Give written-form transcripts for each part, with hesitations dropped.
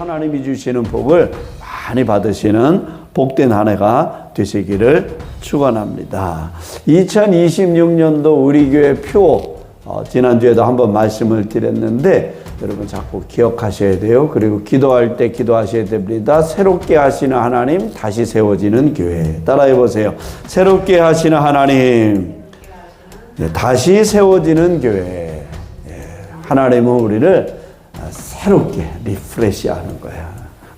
하나님이 주시는 복을 많이 받으시는 복된 한 해가 되시기를 축원합니다. 2026년도 우리 교회 표 지난주에도 한번 말씀을 드렸는데 여러분 자꾸 기억하셔야 돼요. 그리고 기도할 때 기도하셔야 됩니다. 새롭게 하시는 하나님, 다시 세워지는 교회. 따라해 보세요. 새롭게 하시는 하나님, 다시 세워지는 교회. 하나님은 우리를 새롭게 리프레시하는 거예요.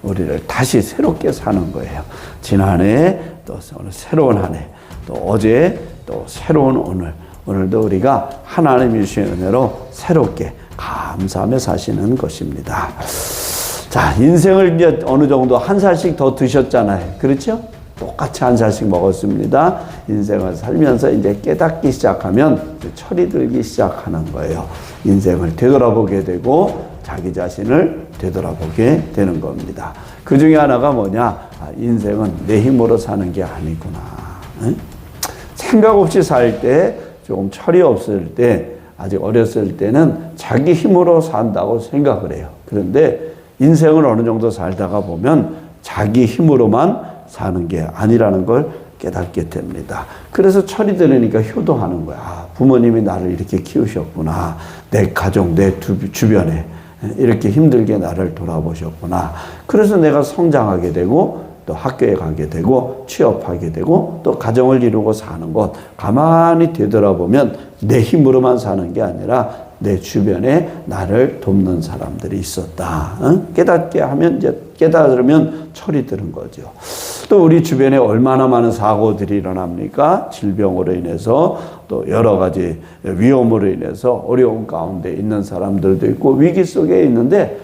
우리를 다시 새롭게 사는 거예요. 지난해 또 오늘 새로운 한 해, 또 어제 또 새로운 오늘도 우리가 하나님이 주신 은혜로 새롭게 감사하며 사시는 것입니다. 자, 인생을 이제 어느 정도 한 살씩 더 드셨잖아요. 그렇죠? 똑같이 한 살씩 먹었습니다. 인생을 살면서 이제 깨닫기 시작하면 철이 들기 시작하는 거예요. 인생을 되돌아보게 되고 자기 자신을 되돌아보게 되는 겁니다. 그 중에 하나가 뭐냐? 인생은 내 힘으로 사는 게 아니구나. 응? 생각 없이 살 때, 조금 철이 없을 때, 아직 어렸을 때는 자기 힘으로 산다고 생각을 해요. 그런데 인생을 어느 정도 살다가 보면 자기 힘으로만 사는 게 아니라는 걸 깨닫게 됩니다. 그래서 철이 들으니까 효도하는 거야. 부모님이 나를 이렇게 키우셨구나. 내 가족, 내 주변에 이렇게 힘들게 나를 돌아보셨구나. 그래서 내가 성장하게 되고 또 학교에 가게 되고 취업하게 되고 또 가정을 이루고 사는 것 가만히 되돌아보면 내 힘으로만 사는 게 아니라 내 주변에 나를 돕는 사람들이 있었다. 깨닫게 하면 이제 깨달으면 철이 드는 거죠. 또 우리 주변에 얼마나 많은 사고들이 일어납니까? 질병으로 인해서 또 여러 가지 위험으로 인해서 어려운 가운데 있는 사람들도 있고 위기 속에 있는데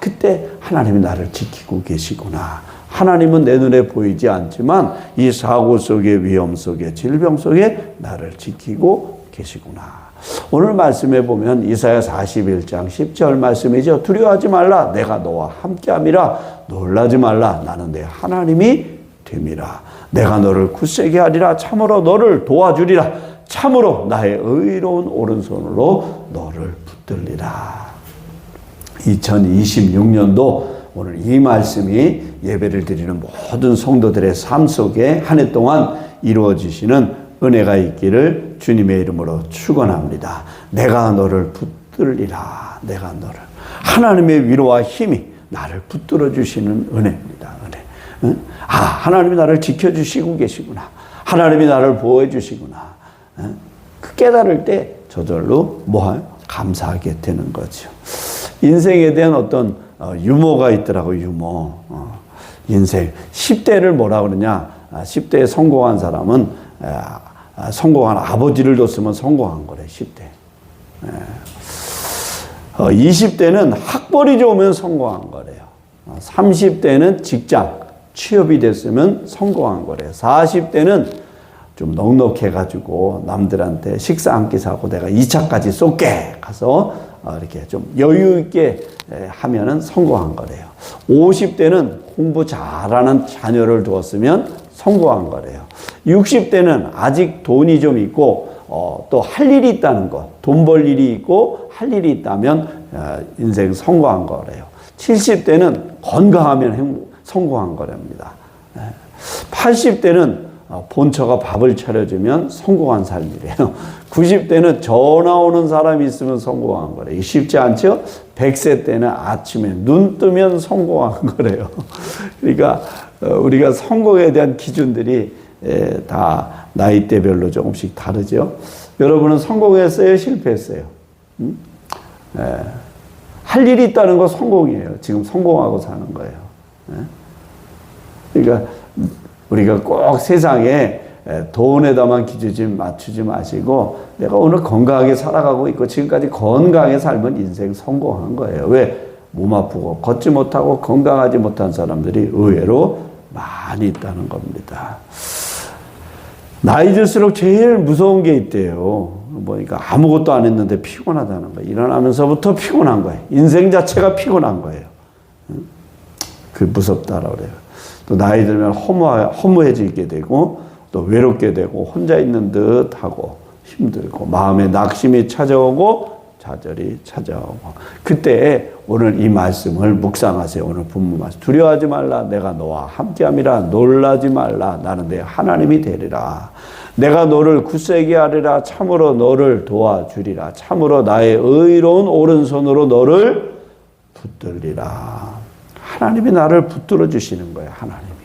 그때 하나님이 나를 지키고 계시구나. 하나님은 내 눈에 보이지 않지만 이 사고 속에 위험 속에 질병 속에 나를 지키고 계시구나. 오늘 말씀에 보면 이사야 41장 10절 말씀이죠. 두려워하지 말라. 내가 너와 함께함이라. 놀라지 말라. 나는 내 하나님이 됨이라. 내가 너를 굳세게 하리라. 참으로 너를 도와주리라. 참으로 나의 의로운 오른손으로 너를 붙들리라. 2026년도 오늘 이 말씀이 예배를 드리는 모든 성도들의 삶 속에 한 해 동안 이루어지시는 은혜가 있기를 주님의 이름으로 축원합니다. 내가 너를 붙들리라. 내가 너를. 하나님의 위로와 힘이 나를 붙들어 주시는 은혜입니다. 은혜. 하나님이 나를 지켜주시고 계시구나. 하나님이 나를 보호해 주시구나. 그 깨달을 때 저절로 감사하게 되는 거죠. 인생에 대한 어떤 유머가 있더라고요. 유머. 인생 10대를 뭐라 그러냐? 10대에 성공한 사람은 성공한 아버지를 뒀으면 성공한 거래. 10대. 20대는 학벌이 좋으면 성공한 거래요. 30대는 직장, 취업이 됐으면 성공한 거래요. 40대는 좀 넉넉해가지고 남들한테 식사 한 끼 사고 내가 2차까지 쏠게 가서 이렇게 좀 여유 있게 하면은 성공한 거래요. 50대는 공부 잘하는 자녀를 두었으면 성공한 거래요. 60대는 아직 돈이 좀 있고 또 할 일이 있다는 것, 돈 벌 일이 있고 할 일이 있다면 인생 성공한 거래요. 70대는 건강하면 성공한 거랍니다. 80대는 본처가 밥을 차려주면 성공한 삶이래요. 90대는 전화 오는 사람이 있으면 성공한 거래요. 쉽지 않죠? 100세 때는 아침에 눈 뜨면 성공한 거래요. 그러니까 우리가 성공에 대한 기준들이 다 나이대별로 조금씩 다르죠. 여러분은 성공했어요? 실패했어요? 할 일이 있다는 거 성공이에요. 지금 성공하고 사는 거예요. 그러니까 우리가 꼭 세상에 돈에다만 기준 맞추지 마시고 내가 오늘 건강하게 살아가고 있고 지금까지 건강하게 살면 인생 성공한 거예요. 왜? 몸 아프고 걷지 못하고 건강하지 못한 사람들이 의외로 많이 있다는 겁니다. 나이 들수록 제일 무서운 게 있대요. 보니까 아무것도 안 했는데 피곤하다는 거예요. 일어나면서부터 피곤한 거예요. 인생 자체가 피곤한 거예요. 그 무섭다라고 그래요. 또 나이 들면 허무해지게 되고 또 외롭게 되고 혼자 있는 듯 하고 힘들고 마음에 낙심이 찾아오고 좌절이 찾아오고, 그때 오늘 이 말씀을 묵상하세요. 오늘 본문 말씀. 두려워하지 말라. 내가 너와 함께함이라. 놀라지 말라. 나는 내 하나님이 되리라. 내가 너를 굳세게 하리라. 참으로 너를 도와주리라. 참으로 나의 의로운 오른손으로 너를 붙들리라. 하나님이 나를 붙들어 주시는 거예요. 하나님이.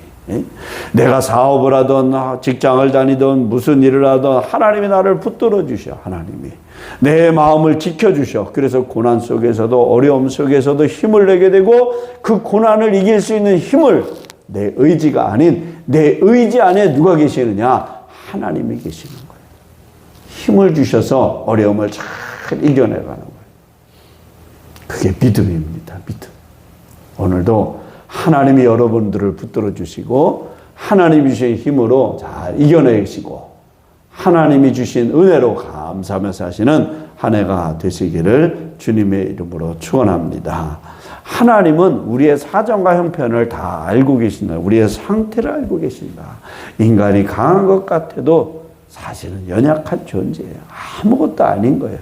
내가 사업을 하든 직장을 다니든 무슨 일을 하든 하나님이 나를 붙들어 주셔. 하나님이 내 마음을 지켜주셔. 그래서 고난 속에서도 어려움 속에서도 힘을 내게 되고, 그 고난을 이길 수 있는 힘을 내 의지가 아닌 내 의지 안에 누가 계시느냐? 하나님이 계시는 거예요. 힘을 주셔서 어려움을 잘 이겨내가는 거예요. 그게 믿음입니다. 믿음. 오늘도 하나님이 여러분들을 붙들어 주시고 하나님이 주신 힘으로 잘 이겨내시고 하나님이 주신 은혜로 감사하면서 하시는 한 해가 되시기를 주님의 이름으로 축원합니다. 하나님은 우리의 사정과 형편을 다 알고 계신다. 우리의 상태를 알고 계신다. 인간이 강한 것 같아도 사실은 연약한 존재예요. 아무것도 아닌 거예요.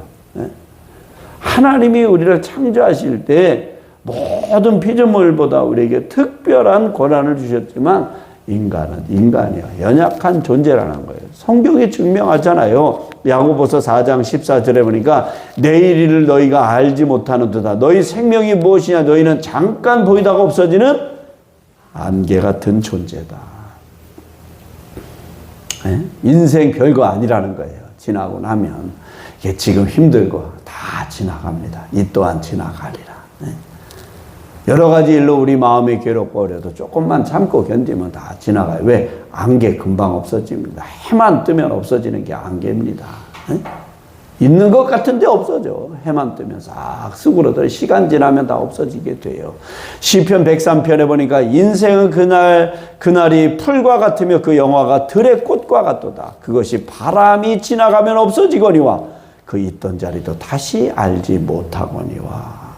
하나님이 우리를 창조하실 때 모든 피조물보다 우리에게 특별한 권한을 주셨지만 인간은 인간이야. 연약한 존재라는 거예요. 성경이 증명하잖아요. 야고보서 4장 14절에 보니까 내일 일을 너희가 알지 못하는도다. 너희 생명이 무엇이냐? 너희는 잠깐 보이다가 없어지는 안개 같은 존재다. 인생 별거 아니라는 거예요. 지나고 나면 이게 지금 힘들고 다 지나갑니다. 이 또한 지나가리라. 여러 가지 일로 우리 마음이 괴롭고 어려도 조금만 참고 견디면 다 지나가요. 왜? 안개 금방 없어집니다. 해만 뜨면 없어지는 게 안개입니다. 있는 것 같은데 없어져. 해만 뜨면 싹 수그러들어. 시간 지나면 다 없어지게 돼요. 시편 103편에 보니까 인생은 그날이 풀과 같으며 그 영화가 들의 꽃과 같도다. 그것이 바람이 지나가면 없어지거니와 그 있던 자리도 다시 알지 못하거니와.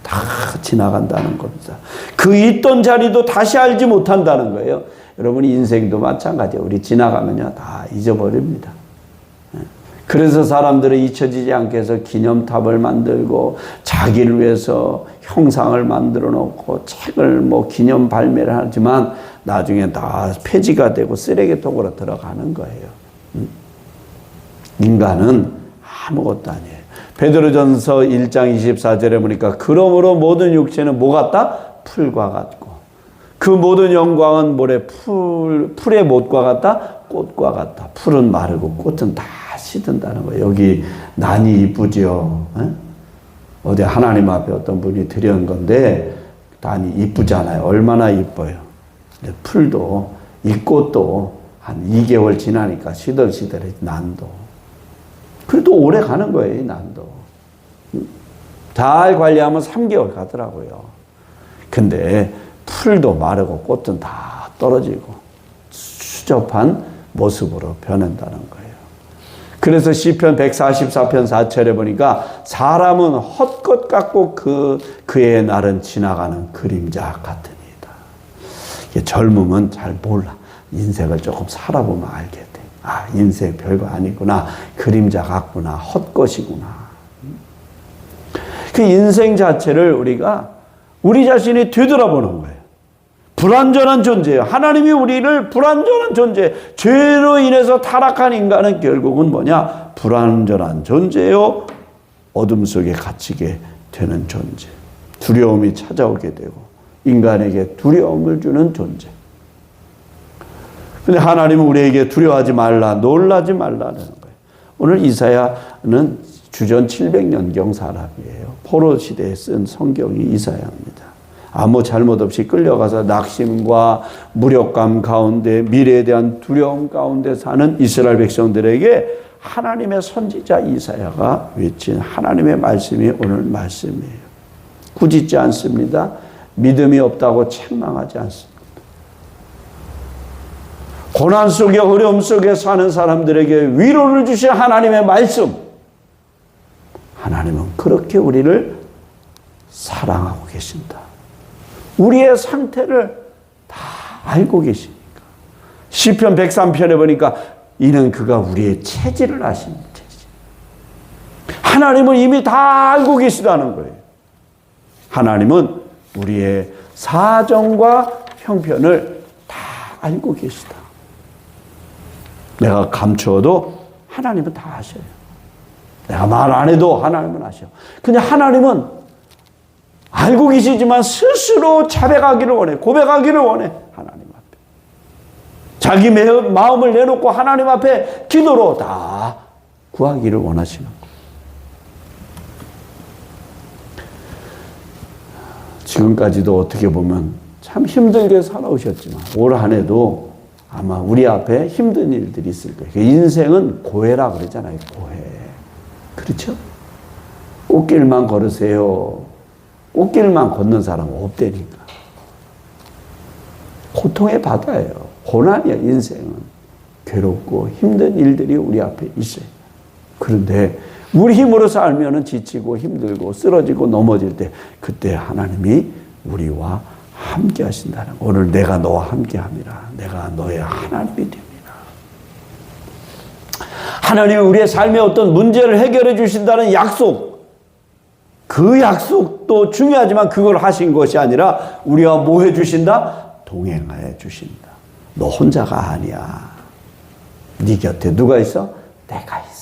다 지나간다는 겁니다. 그 있던 자리도 다시 알지 못한다는 거예요. 여러분 인생도 마찬가지예요. 우리 지나가면요 다 잊어버립니다. 그래서 사람들은 잊혀지지 않게 해서 기념탑을 만들고 자기를 위해서 형상을 만들어 놓고 책을 기념 발매를 하지만 나중에 다 폐지가 되고 쓰레기통으로 들어가는 거예요. 인간은 아무것도 아니에요. 베드로전서 1장 24절에 보니까 그러므로 모든 육체는 뭐 같다? 풀과 같고 그 모든 영광은 풀의 못과 같다? 꽃과 같다. 풀은 마르고 꽃은 다 시든다는 거예요. 여기 난이 이쁘죠. 어디 하나님 앞에 어떤 분이 드린 건데 난이 이쁘잖아요. 얼마나 이뻐요. 근데 풀도 이 꽃도 한 2개월 지나니까 시들시들해. 난도 그래도 오래 가는 거예요. 이 난도 잘 관리하면 3개월 가더라고요. 근데 풀도 마르고 꽃은 다 떨어지고 수접한 모습으로 변한다는 거예요. 그래서 시편 144편 4절에 보니까 사람은 헛것 같고 그의 날은 지나가는 그림자 같으니이다. 젊음은 잘 몰라. 인생을 조금 살아보면 알게 돼. 아, 인생 별거 아니구나. 그림자 같구나. 헛것이구나. 그 인생 자체를 우리가 우리 자신이 되돌아보는 거예요. 불완전한 존재예요. 하나님이 우리를 불완전한 존재, 죄로 인해서 타락한 인간은 결국은 뭐냐? 불완전한 존재요. 어둠 속에 갇히게 되는 존재. 두려움이 찾아오게 되고 인간에게 두려움을 주는 존재. 근데 하나님은 우리에게 두려워하지 말라, 놀라지 말라는 거예요. 오늘 이사야는 주전 700년경 사람이에요. 포로 시대에 쓴 성경이 이사야입니다. 아무 잘못 없이 끌려가서 낙심과 무력감 가운데 미래에 대한 두려움 가운데 사는 이스라엘 백성들에게 하나님의 선지자 이사야가 외친 하나님의 말씀이 오늘 말씀이에요. 꾸짖지 않습니다. 믿음이 없다고 책망하지 않습니다. 고난 속에 어려움 속에 사는 사람들에게 위로를 주신 하나님의 말씀. 하나님은 그렇게 우리를 사랑하고 계신다. 우리의 상태를 다 알고 계시니까. 시편 103편에 보니까 이는 그가 우리의 체질을 아십니다. 하나님은 이미 다 알고 계시다는 거예요. 하나님은 우리의 사정과 형편을 다 알고 계시다. 내가 감추어도 하나님은 다 아셔요. 내가 말 안 해도 하나님은 아셔. 근데 하나님은 알고 계시지만 스스로 자백하기를 원해. 고백하기를 원해. 하나님 앞에. 자기 마음을 내놓고 하나님 앞에 기도로 다 구하기를 원하시는 거예요. 지금까지도 어떻게 보면 참 힘들게 살아오셨지만 올 한 해도 아마 우리 앞에 힘든 일들이 있을 거예요. 인생은 고해라 그러잖아요. 고해. 그렇죠? 꽃길만 걸으세요. 꽃길만 걷는 사람은 없다니까. 고통의 바다예요. 고난이야, 인생은. 괴롭고 힘든 일들이 우리 앞에 있어요. 그런데 우리 힘으로 살면 지치고 힘들고 쓰러지고 넘어질 때 그때 하나님이 우리와 함께 하신다는 거. 오늘 내가 너와 함께 함이라. 내가 너의 하나님이 됩니다. 하나님이 우리의 삶의 어떤 문제를 해결해 주신다는 약속. 그 약속도 중요하지만 그걸 하신 것이 아니라 우리와 뭐 해 주신다? 동행해 주신다. 너 혼자가 아니야. 네 곁에 누가 있어? 내가 있어.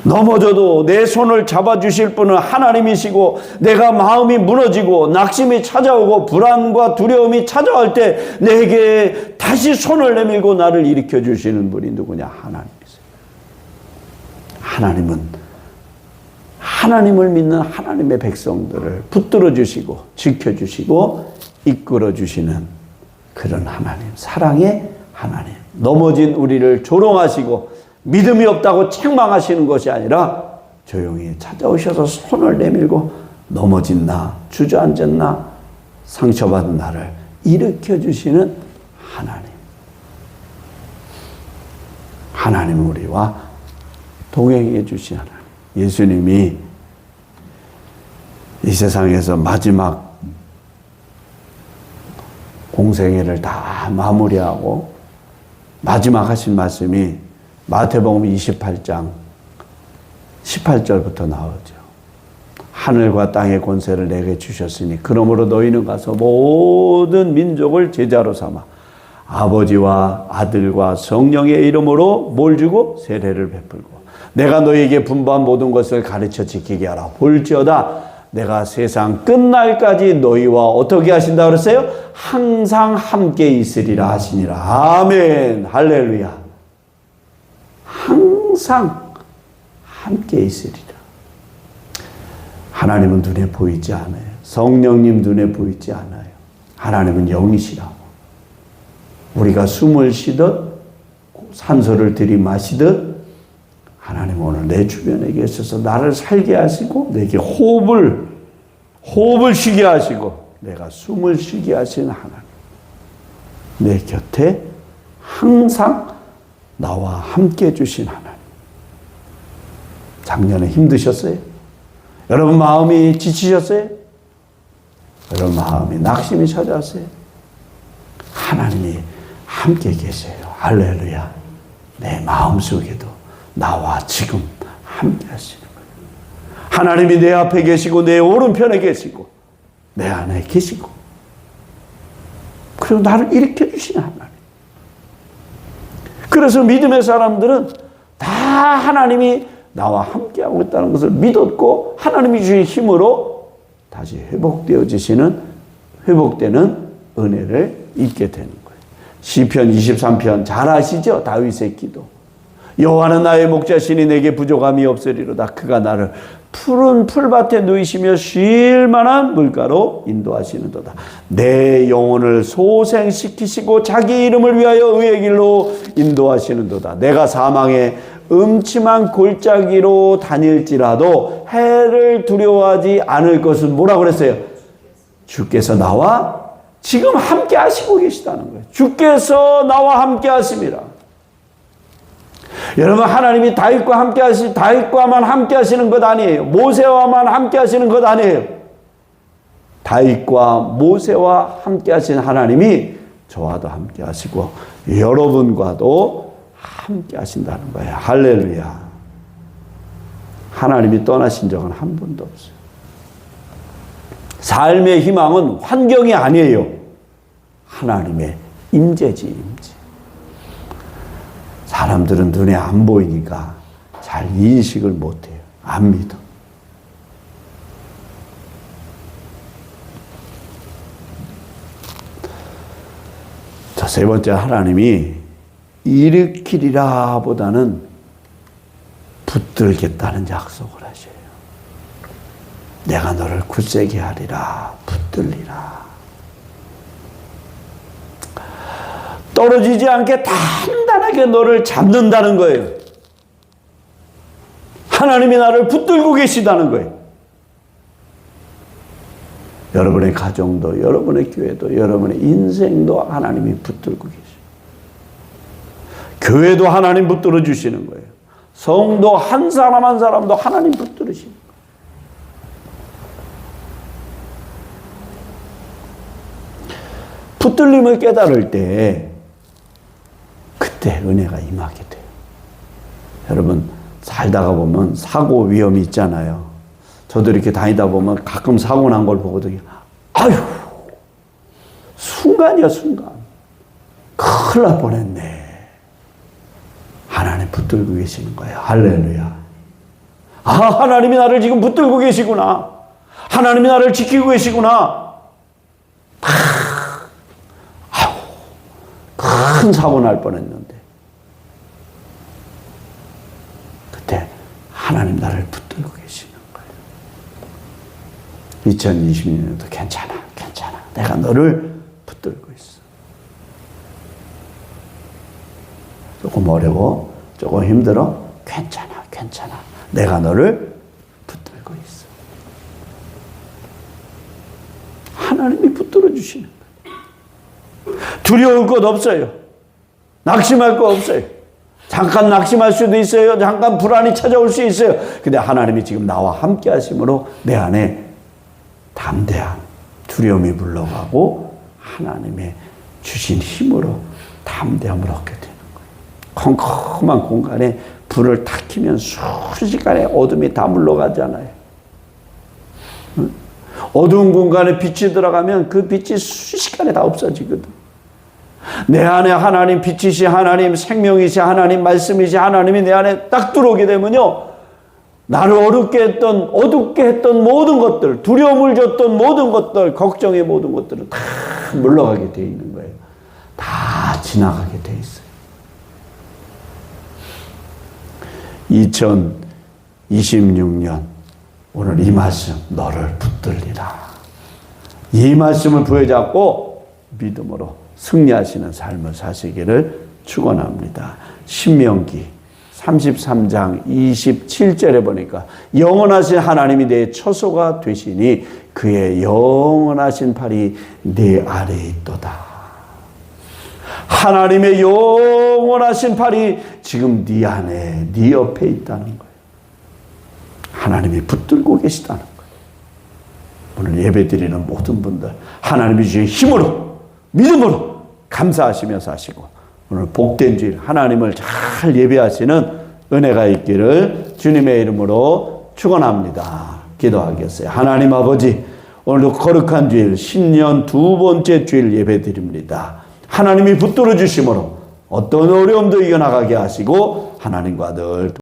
넘어져도 내 손을 잡아주실 분은 하나님이시고 내가 마음이 무너지고 낙심이 찾아오고 불안과 두려움이 찾아올 때 내게 다시 손을 내밀고 나를 일으켜 주시는 분이 누구냐? 하나님이세요. 하나님은 하나님을 믿는 하나님의 백성들을 붙들어 주시고 지켜주시고 이끌어 주시는 그런 하나님, 사랑의 하나님. 넘어진 우리를 조롱하시고 믿음이 없다고 책망하시는 것이 아니라 조용히 찾아오셔서 손을 내밀고 넘어진 나, 주저앉은 나, 상처받은 나를 일으켜 주시는 하나님. 하나님은 우리와 동행해 주신 하나님. 예수님이 이 세상에서 마지막 공생애를 다 마무리하고 마지막 하신 말씀이 마태복음 28장 18절부터 나오죠. 하늘과 땅의 권세를 내게 주셨으니 그러므로 너희는 가서 모든 민족을 제자로 삼아 아버지와 아들과 성령의 이름으로 뭘 주고? 세례를 베풀고 내가 너희에게 분부한 모든 것을 가르쳐 지키게 하라. 볼지어다 내가 세상 끝날까지 너희와 어떻게 하신다 그랬어요? 항상 함께 있으리라 하시니라. 아멘. 할렐루야. 항상 함께 있으리라. 하나님은 눈에 보이지 않아요. 성령님 눈에 보이지 않아요. 하나님은 영이시라고. 우리가 숨을 쉬듯 산소를 들이마시듯 하나님은 오늘 내 주변에 계셔서 나를 살게 하시고 내게 호흡을 쉬게 하시고 내가 숨을 쉬게 하시는 하나님. 내 곁에 항상 나와 함께 해주신 하나님. 작년에 힘드셨어요? 여러분 마음이 지치셨어요? 여러분 마음이 낙심이 찾아왔어요? 하나님이 함께 계세요. 할렐루야. 내 마음속에도 나와 지금 함께 하시는 거예요. 하나님이 내 앞에 계시고 내 오른편에 계시고 내 안에 계시고 그리고 나를 일으켜 주시는 하나님. 그래서 믿음의 사람들은 다 하나님이 나와 함께하고 있다는 것을 믿었고 하나님이 주신 힘으로 다시 회복되는 은혜를 입게 되는 거예요. 시편 23편 잘 아시죠? 다윗의 기도. 여호와는 나의 목자시니 내게 부족함이 없으리로다. 그가 나를 푸른 풀밭에 누이시며 쉴 만한 물가로 인도하시는도다. 내 영혼을 소생시키시고 자기 이름을 위하여 의의 길로 인도하시는도다. 내가 사망의 음침한 골짜기로 다닐지라도 해를 두려워하지 않을 것은 뭐라고 그랬어요? 주께서 나와 지금 함께 하시고 계시다는 거예요. 주께서 나와 함께 하십니다. 여러분 하나님이 다윗과만 함께 하시는 것 아니에요. 모세와만 함께 하시는 것 아니에요. 다윗과 모세와 함께 하신 하나님이 저와도 함께 하시고 여러분과도 함께 하신다는 거예요. 할렐루야. 하나님이 떠나신 적은 한 번도 없어요. 삶의 희망은 환경이 아니에요. 하나님의 임재지, 임재. 사람들은 눈에 안 보이니까 잘 인식을 못해요. 안 믿어. 자, 세 번째, 하나님이 일으키리라 보다는 붙들겠다는 약속을 하셔요. 내가 너를 굳세게 하리라, 붙들리라. 떨어지지 않게 단단하게 너를 잡는다는 거예요. 하나님이 나를 붙들고 계시다는 거예요. 여러분의 가정도, 여러분의 교회도, 여러분의 인생도 하나님이 붙들고 계셔요. 교회도 하나님 붙들어 주시는 거예요. 성도 한 사람 한 사람도 하나님 붙들으시는 거예요. 붙들림을 깨달을 때 그때 은혜가 임하게 돼요. 여러분, 살다가 보면 사고 위험이 있잖아요. 저도 이렇게 다니다 보면 가끔 사고 난 걸 보거든요. 아유, 순간이야, 순간. 큰일 날 뻔했네. 하나님 붙들고 계시는 거예요. 할렐루야. 아, 하나님이 나를 지금 붙들고 계시구나. 하나님이 나를 지키고 계시구나. 큰 사고 날 뻔했는데 그때 하나님 나를 붙들고 계시는 거예요. 2020년에도 괜찮아, 괜찮아. 내가 너를 붙들고 있어. 조금 어려워, 조금 힘들어. 괜찮아, 괜찮아. 내가 너를 붙들고 있어. 하나님이 붙들어 주시는 거예요. 두려울 것 없어요. 낙심할 거 없어요. 잠깐 낙심할 수도 있어요. 잠깐 불안이 찾아올 수 있어요. 근데 하나님이 지금 나와 함께 하심으로 내 안에 담대한 두려움이 물러가고 하나님의 주신 힘으로 담대함을 얻게 되는 거예요. 컴컴한 공간에 불을 탁 켜면 순식간에 어둠이 다 물러가잖아요. 어두운 공간에 빛이 들어가면 그 빛이 순식간에 다 없어지거든. 내 안에 하나님 빛이시 하나님, 생명이시 하나님, 말씀이시 하나님이 내 안에 딱 들어오게 되면요, 나를 어둡게 했던 모든 것들, 두려움을 줬던 모든 것들, 걱정의 모든 것들은 다 물러가게 돼 있는 거예요. 다 지나가게 돼 있어요. 2026년 오늘 이 말씀, 너를 붙들리라. 이 말씀을 부여잡고 믿음으로 승리하시는 삶을 사시기를 축원합니다. 신명기 33장 27절에 보니까 영원하신 하나님이 내 처소가 되시니 그의 영원하신 팔이 내 아래에 있도다. 하나님의 영원하신 팔이 지금 네 안에, 네 옆에 있다는 거예요. 하나님이 붙들고 계시다는 거예요. 오늘 예배드리는 모든 분들 하나님이 주신 힘으로, 믿음으로 감사하시며 사시고 오늘 복된 주일 하나님을 잘 예배하시는 은혜가 있기를 주님의 이름으로 축원합니다. 기도하겠어요. 하나님 아버지, 오늘도 거룩한 주일, 신년 두 번째 주일 예배드립니다. 하나님이 붙들어 주심으로 어떤 어려움도 이겨나가게 하시고 하나님과 늘